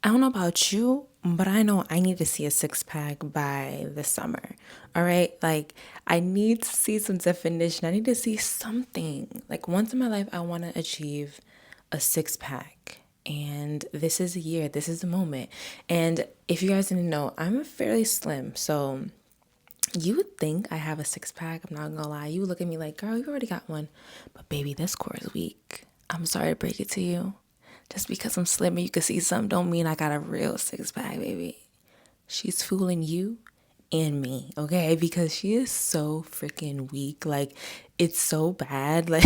I don't know about you, but I know I need to see a six pack by the summer. All right. Like, I need to see some definition. I need to see something. Like, once in my life, I want to achieve a six pack. And this is a year, this is the moment. And if you guys didn't know, I'm fairly slim. So, you would think I have a six pack. I'm not gonna lie. You would look at me like, girl, you already got one. But baby, this core is weak. I'm sorry to break it to you. Just because I'm slim and you can see something don't mean I got a real six pack, baby. She's fooling you and me, okay? Because she is so freaking weak. Like, it's so bad. Like,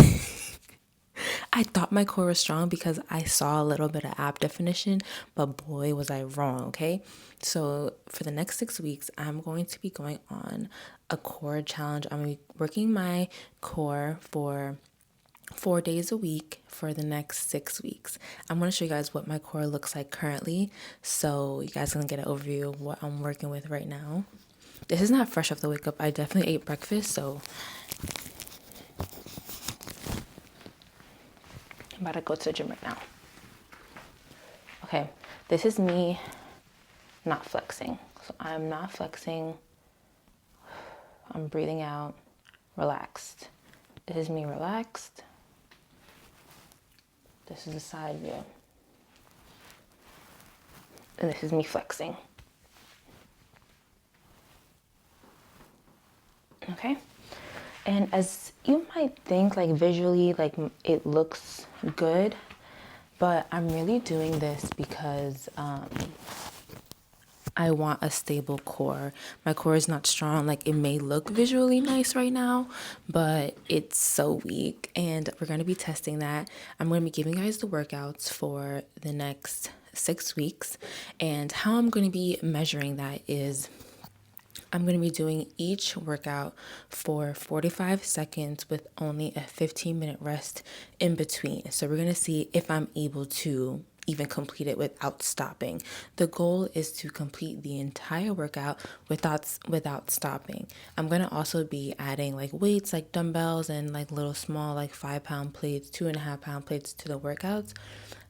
I thought my core was strong because I saw a little bit of ab definition, but boy, was I wrong, okay? So, for the next 6 weeks, I'm going to be going on a core challenge. I'm going to be working my core for 4 days a week for the next 6 weeks. I'm going to show you guys what my core looks like currently, so you guys can get an overview of what I'm working with right now. This is not fresh off the wake up. I definitely ate breakfast, so I'm about to go to the gym right now. Okay, this is me not flexing. So I'm not flexing. I'm breathing out, relaxed. This is me relaxed. This is a side view. And this is me flexing. Okay? And as you might think, like visually, like it looks good, but I'm really doing this because I want a stable core. My core is not strong. Like, it may look visually nice right now, but it's so weak. And we're going to be testing that. I'm going to be giving you guys the workouts for the next 6 weeks. And how I'm going to be measuring that is I'm going to be doing each workout for 45 seconds with only a 15-minute rest in between. So we're going to see if I'm able to even complete it without stopping. The goal is to complete the entire workout without stopping. I'm going to also be adding like weights, like dumbbells and like little small like 5 pound plates, 2.5 pound plates to the workouts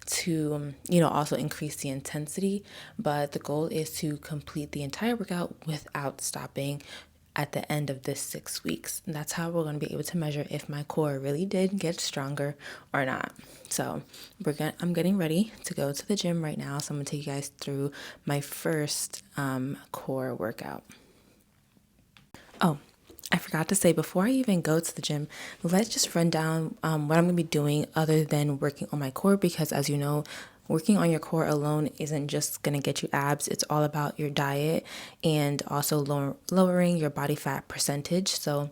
to also increase the intensity, but the goal is to complete the entire workout without stopping at the end of this 6 weeks. And that's how we're going to be able to measure if my core really did get stronger or not. So I'm getting ready to go to the gym right now, so I'm going to take you guys through my first core workout. Oh, I forgot to say, before I even go to the gym, let's just run down what I'm going to be doing other than working on my core, because as you know, working on your core alone isn't just going to get you abs. It's all about your diet and also lowering your body fat percentage. So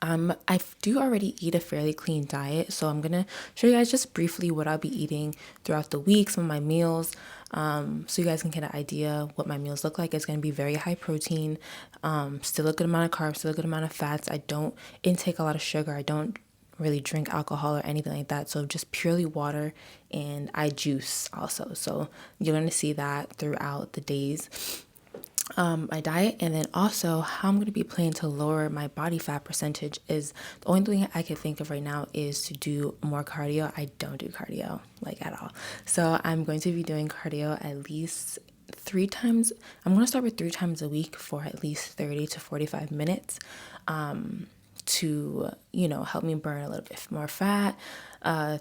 I do already eat a fairly clean diet, so I'm gonna show you guys just briefly what I'll be eating throughout the week, some of my meals, so you guys can get an idea what my meals look like. It's gonna be very high protein, still a good amount of carbs, still a good amount of fats. I don't intake a lot of sugar. I don't really drink alcohol or anything like that, so just purely water, and I juice also. So you're gonna see that throughout the days, my diet. And then also how I'm going to be planning to lower my body fat percentage is the only thing I can think of right now is to do more cardio. I don't do cardio like at all, so I'm going to be doing cardio at least 3 times. I'm going to start with 3 times a week for at least 30 to 45 minutes, to help me burn a little bit more fat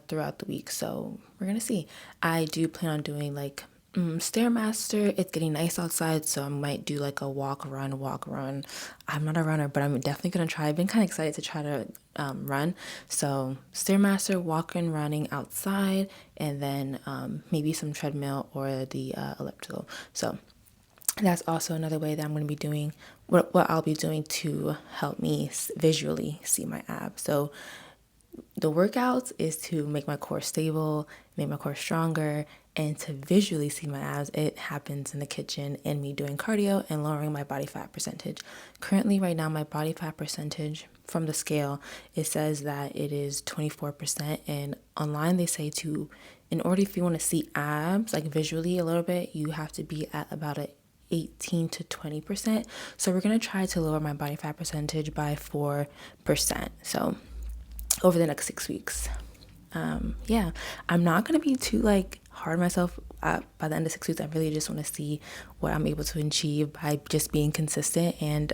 throughout the week. So we're gonna see. I do plan on doing like Stairmaster. It's getting nice outside, so I might do like a walk run. I'm not a runner, but I'm definitely gonna try. I've been kind of excited to try to run. So Stairmaster, walking, running outside, and then maybe some treadmill or the elliptical. So that's also another way that I'm going to be doing what I'll be doing to help me visually see my abs. So the workouts is to make my core stable, make my core stronger, and to visually see my abs. It happens in the kitchen and me doing cardio and lowering my body fat percentage. Currently, right now, my body fat percentage from the scale, it says that it is 24%. And online, they say in order if you want to see abs, like visually a little bit, you have to be at about a 18 to 20%. So we're going to try to lower my body fat percentage by 4%. So over the next 6 weeks. Yeah, I'm not going to be too like hard on myself. By the end of 6 weeks, I really just want to see what I'm able to achieve by just being consistent. And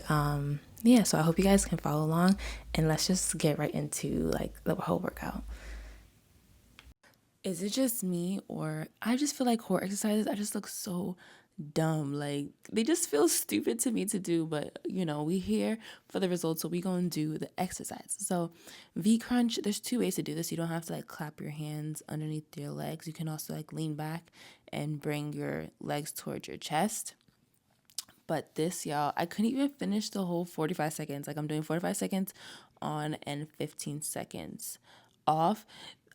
yeah, so I hope you guys can follow along, and let's just get right into like the whole workout. Is it just me, or I just feel like core exercises, I just look so dumb. Like, they just feel stupid to me to do, but you know, we here for the results, so we gonna do the exercise. So V crunch, there's two ways to do this. You don't have to like clap your hands underneath your legs. You can also like lean back and bring your legs towards your chest. But this, y'all, I couldn't even finish the whole 45 seconds. Like, I'm doing 45 seconds on and 15 seconds off.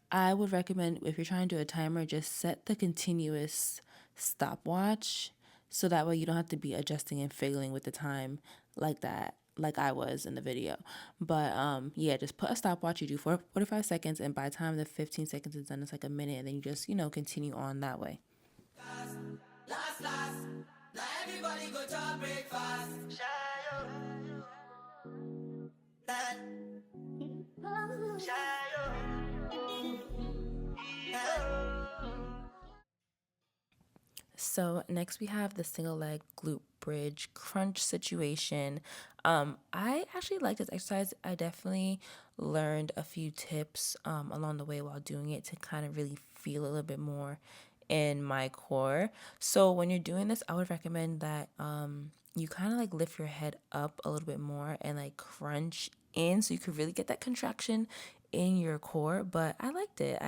I would recommend, if you're trying to do a timer, just set the continuous stopwatch, so that way you don't have to be adjusting and fiddling with the time like that, like I was in the video. But yeah, just put a stopwatch. You do 45 seconds, and by the time the 15 seconds is done, it's like a minute, and then you just, you know, continue on that way. Last. Now everybody go to breakfast. So next we have the single leg glute bridge crunch situation. I actually like this exercise. I definitely learned a few tips along the way while doing it to kind of really feel a little bit more in my core. So when you're doing this, I would recommend that you kind of like lift your head up a little bit more and like crunch in, so you could really get that contraction in your core. But I liked it.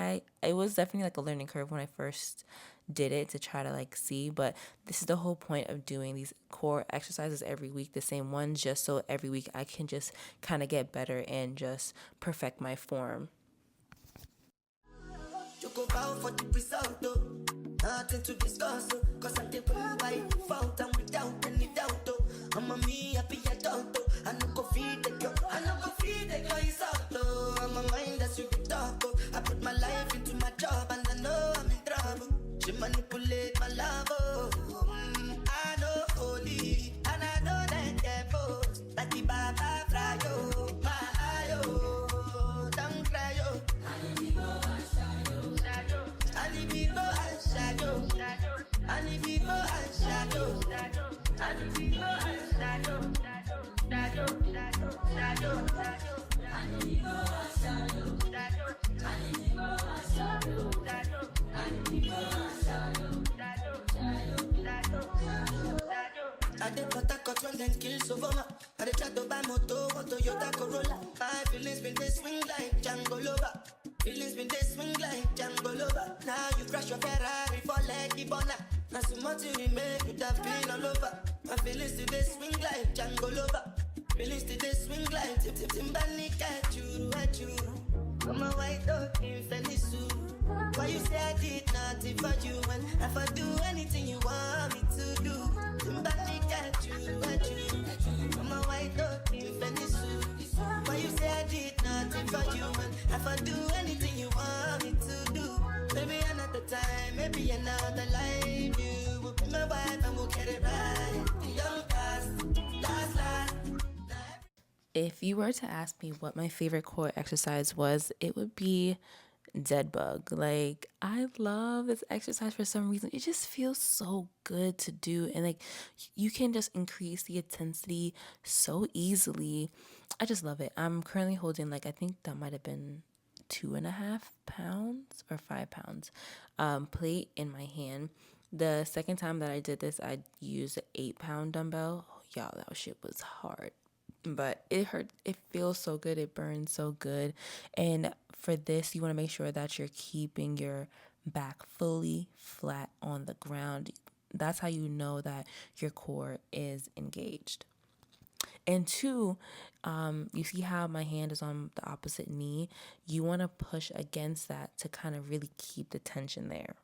It was definitely like a learning curve when I first did it to try to like see, but this is the whole point of doing these core exercises every week, the same ones, just so every week I can just kind of get better and just perfect my form. You go bound for the result, though. Nothing to discuss, cause I did by default and without any doubt, though. I'm a me happy adult, though. I no go feed the girl, is out, though. I'm a mind that's you talk, though. I put my life into my job and I know I'm in trouble. She manipulate my love, oh. I know holy, and I know that devil. Like the Baba Frayo, my ayo, don't cry, yo. I did what I got when then kill Sovoma. I did try to buy moto, Toyota Corolla. My feelings been they swing like Django Lover. Feelings been they swing like Django Lover. Now you crash your Ferrari for Leggy Bona. Now so much you make you have been all over. My feelings today swing like Django Lover. Feelings today swing like Timbani at you. I'm a white dog in Venice. Why you say I did nothing for you? And if I do anything you want me to do, Timbani at you. I'm a white dog in Venice. Why you say I did nothing for you? And if I do anything you want me to do, maybe another time, maybe another life, you will be my wife and we'll get it right. Young past, last. If you were to ask me what my favorite core exercise was, it would be dead bug. Like, I love this exercise for some reason. It just feels so good to do, and like you can just increase the intensity so easily. I just love it. I'm currently holding, like, I think that might have been 2.5 pounds or 5 pounds plate in my hand. The second time that I did this, I used an 8-pound dumbbell. Oh, y'all, that shit was hard, but it hurt. It feels so good. It burns so good. And for this, you want to make sure that you're keeping your back fully flat on the ground. That's how you know that your core is engaged. And two, you see how my hand is on the opposite knee? You want to push against that to kind of really keep the tension there.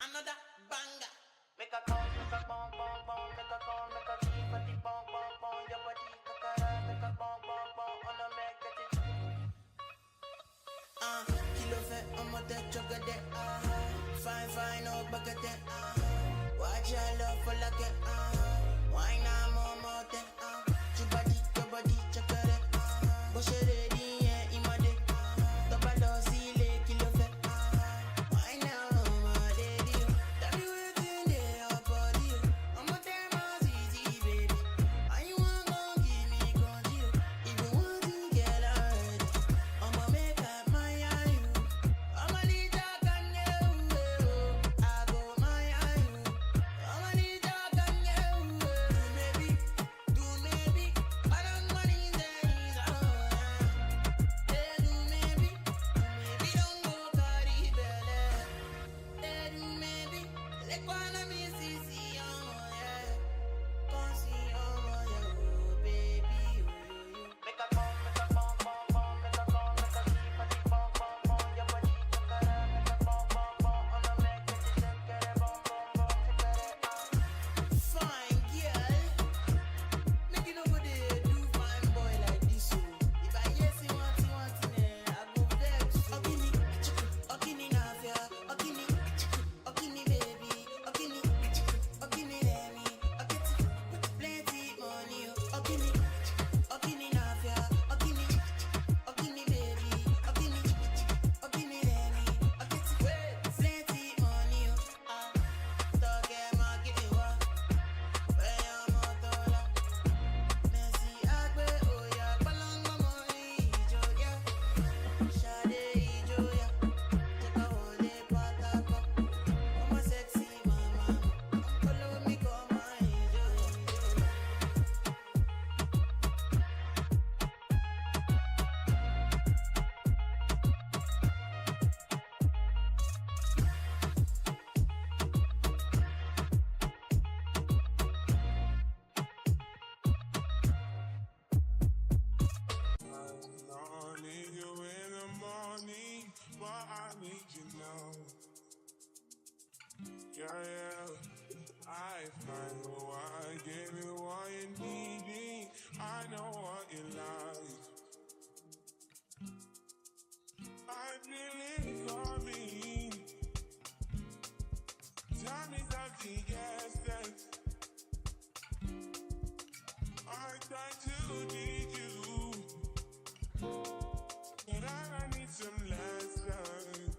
Another banger. Make a call, make a bong bong bong, make a call, make a keep a the bong bong bong, your body kakara, make a bong bong bong, on a make it. Kilo fait, on m'a tête, chocolat, fine, fine, oh, baguette, watch your love for like it, wine, I'm on my tête, your body, chocolate, bush it, yeah, imade, double dose, kilo fait, wine, I'm my lady, tell me what's in your body, I'm a damn easy, baby, and you want gon' give me control, if you want to get already, I'ma make up my you, I'ma need your gun, I go my you, I'ma need your gun, do maybe, I don't money days, do maybe don't go carry belly, do maybe, let one of me see, yeah, come see, yeah, baby, make a call, make a bong, bong, bong, make a call, make a keep a the bong, bong, bong, your body, kakara, make a bong, bong, bong, on a make it, shake it, bong, bong, bong, shake it, fine girl, make you nobody do fine boy like this, so if I hear say want it, I go vex. Okini, okini nafia, okini baby, okini let me, plenty money, okini nafia, okini baby, okini let me, plenty money, toge makiwa, where your motola, Messi agbe oya, palanga money, ijoya, shade ijoya, take a wole patako, I'm a sexy mama, follow me come on, ijoya. I need you in the morning, but I need you now. Yeah. I find why I give you what you need. I know what you like. I really coming. Tell me something, yes, yes. I try to need you, but I need some lessons.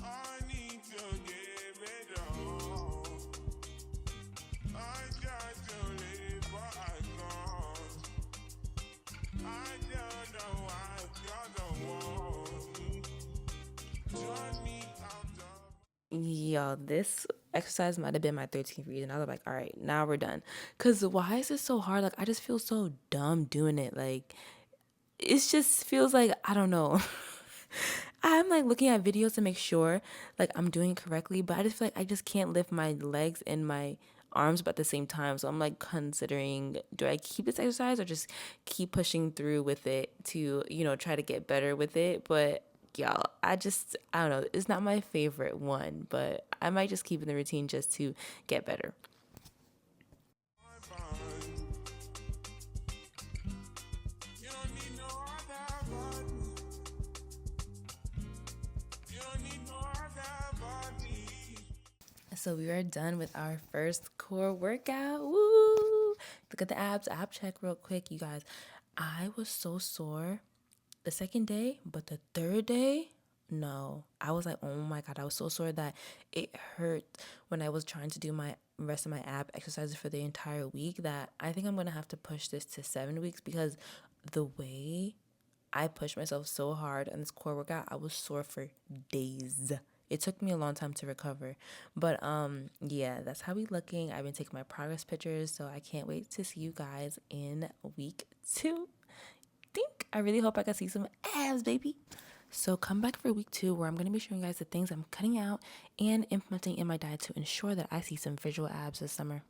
I need to give it all. I just don't live what I can't. I don't know why you're the one. Turn me out of. Yo, this exercise might have been my 13th read, and I was like, all right, now we're done. Because why is it so hard? Like, I just feel so dumb doing it. Like, it just feels like, I don't know. I'm like looking at videos to make sure like I'm doing it correctly, but I just feel like I just can't lift my legs and my arms but at the same time. So I'm like considering, do I keep this exercise or just keep pushing through with it to, try to get better with it? But y'all, I don't know. It's not my favorite one, but I might just keep in the routine just to get better. You don't need no other body. You don't need no other body. So we are done with our first core workout. Woo! Look at the abs. Ab check real quick, you guys. I was so sore the second day, but the third day, no. I was like, oh my God, I was so sore that it hurt when I was trying to do my rest of my ab exercises for the entire week, that I think I'm going to have to push this to 7 weeks, because the way I pushed myself so hard on this core workout, I was sore for days. It took me a long time to recover. But yeah, that's how we looking. I've been taking my progress pictures, so I can't wait to see you guys in week 2. I really hope I can see some abs, baby. So come back for week 2, where I'm going to be showing you guys the things I'm cutting out and implementing in my diet to ensure that I see some visual abs this summer.